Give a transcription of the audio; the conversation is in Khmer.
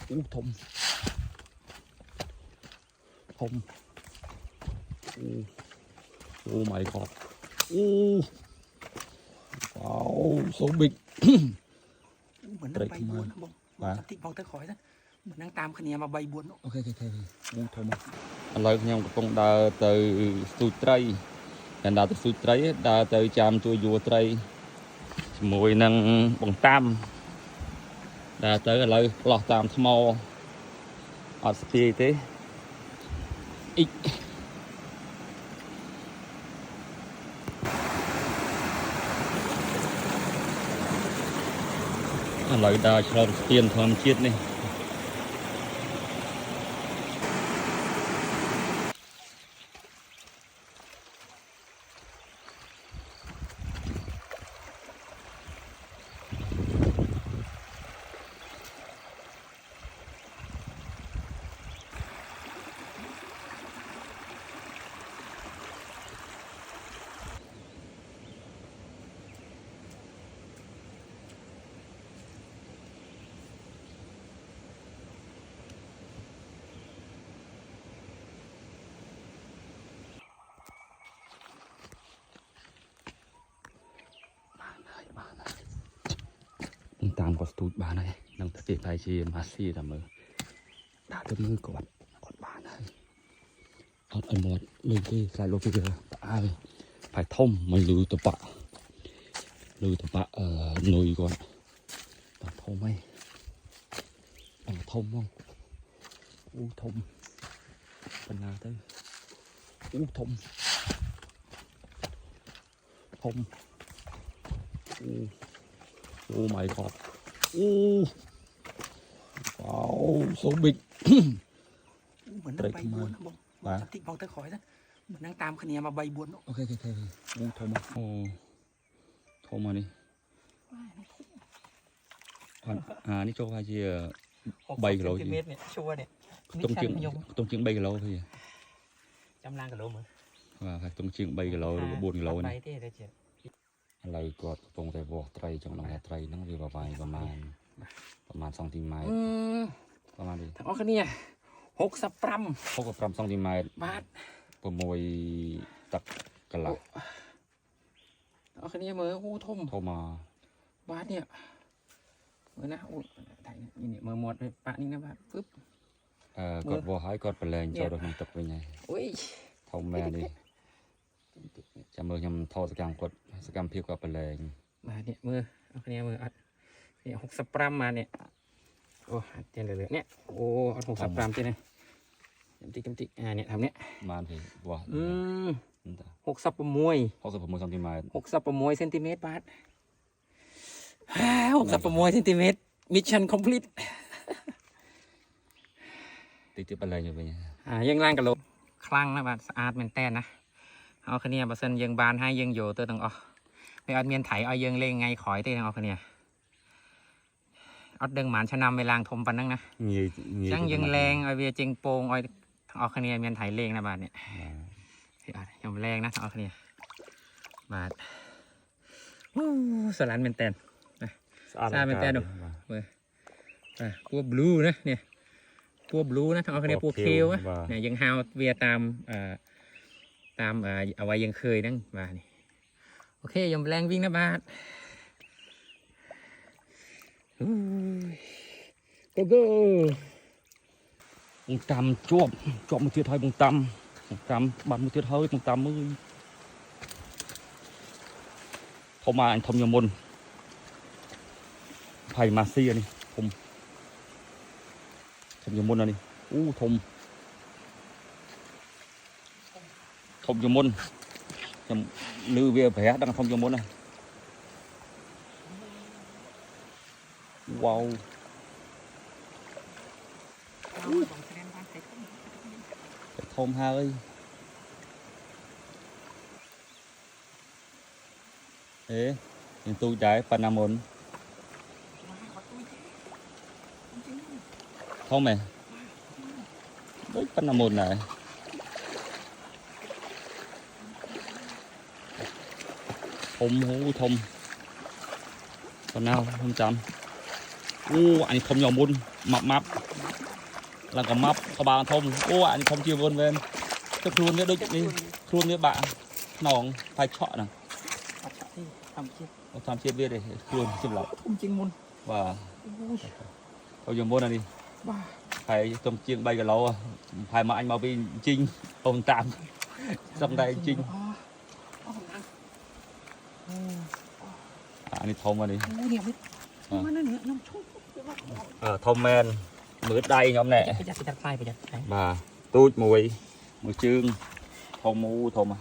thùng thùng oh my god wow so big เหมือนนั่งใบบัวนะบอกติดบอกตะขอยนะเหมือนนั่งตามขเนียมาใบบัวโอเคធំឥឡូវខ្ញុំកំពុងដើរទៅស្ទូចត្រីតែដើរទៅស្ទូចត្រីដើរទៅចាំជួយយួរត្រីជាមួយនឹងបង្តាមដើរទៅឥឡូវផ្លោះតាមថ្មអត់ស្ពាយទេអ៊ីឥឡូវដើរឆ្លងស្ពានធម្មជាតិនេះតាមគាត់ស្ទូចបានហើយនឹងប្រទេសថៃជាម៉ាស៊ីតែមើលដាក់ទៅមើលគាត់បានហើយអត់ឲ្យមាត់លើទេខ្លាចលោកពីប្រអើផៃធំមិនលឺតបាក់នុយគាត់បាទធំហើយបាទធំហ្មងអូធំបណ្ណាទៅអូធំoh my god wow so big เหมือนนั่งใบบัวนะบอกติดบอกตะขอยนะเหมือนนั่งตามขเนียมาใบบัวโอเคអូធំអូធំមកនេះនេះចូលថាជា3គីឡូសេនទីម៉ែត្រនេះชัวร์នេះខ្ទង់ជាង3គីឡូទេចាំឡានគីឡូមើលបាទខ្ទង់ជាង3គីឡូឬ4គីឡូនេះទេតែជាឥឡូវគាត់កំពុងតែវាស់ត្រីចង់ដឹងថាត្រីហ្នឹងវាប្រហែលប្រមាណសង់ទីម៉ែត្រប្រហែលទេទាំងអស់គ្នា65សង់ទីម៉ែត្របាទ6ទឹកកន្លះទាំងអស់គ្នាមើលអូធំមកបាទនេះមើលណាអូថៃនេះមើលមាត់ប៉ាក់នេះណាបាទពឹបគាត់វាស់ហើយគាត់ប្រឡែងចូលទៅក្នុងទឹកវិញហើយអូយធំមែននេះចាំមើលខ្ញុំថតសកម្មភាពគាត់ប្រឡែងបាទនេះមើលអស់គ្នាមើលអត់នេះ65មកនេះអូអត់ទៀតលើនេះអូអត់65ទៀតនេះកំតិនេះทำនេះបានទេវាស់66សង់ទីម៉ែត្រ66សេនទីម៉ែត្របាទ66សេនទីម៉ែត្រ mission complete តិចប្រឡែងទៅវិញយើងឡើងគីឡូខ្លាំងណាស់បាទស្អាតមែនតើណាអស់គ្នាបើសិនយើងបានហើយយើងយកទៅទាំងអស់វាអត់មានថៃឲ្យយើងលេងថ្ងៃក្រោយទេទាំងអស់គ្នាអត់ដឹងប៉ុន្មានឆ្នាំវាឡើងធំប៉ុណ្ណឹងណាងាយអញ្ចឹងយើងលេងឲ្យវាចេញពងឲ្យទាំងអស់គ្នាមានថៃលេងណាបាទនេះខ្ញុំលេងណាទាំងអស់គ្នាបាទស្រឡាញ់មែនតើស្អាតមែនតើនោះមើលពណ៌ blue ណានេះពណ៌ blue ណាទាំងអស់គ្នាពណ៌ខៀវណាយើងហៅវាតាមអ្វីយើងឃើញហ្នឹងបាទនេះអូខេខ្ញុំឡើងវិញណាបាទgo បង្តាមជាប់មួយទៀតហើយបង្តាមបាត់មួយទៀតហើយបង្តាមមើលធំអញធំជាងមុនផៃម៉ាស៊ីនេះធំជាងមុននេះអូធំជាងមុនខ្ញុំលឺវាប្រហែលដឹងធំជាងមុនណាវ៉ាវធំហើយยังទូចដែរប៉ុណ្ណាមុនធំហ៎ដូចប៉ុណ្ណាមុនដែរធំប៉ុណ្ណាខ្ញុំចាំអូអញធំយ៉ាងមុនម៉ាប់ là cả mập cả bà thông ô anh không chia vốn bên cái khuôn nữa đôi đi khuôn nữa bạn nòng phải chọn nè អត់ឆក់ទេធម្មជាតិ tham chia biết đi khuôn chim lọc ធំជាងមុន và អូយ bây giờ muốn là đi បាទ phải trong chiên bay cả lâu phải mà anh bảo vì chinh ông tạm trong đây chinh អូកំណាំងអូ anh đi thông mà đi អូនេះមកនេះខ្ញុំឈប់ thông men mướt đây nhóm ប្រ này យ័ត្នផ្លាយប្រយ័ត្ន bà tút mùi mùi chương thông mu thông à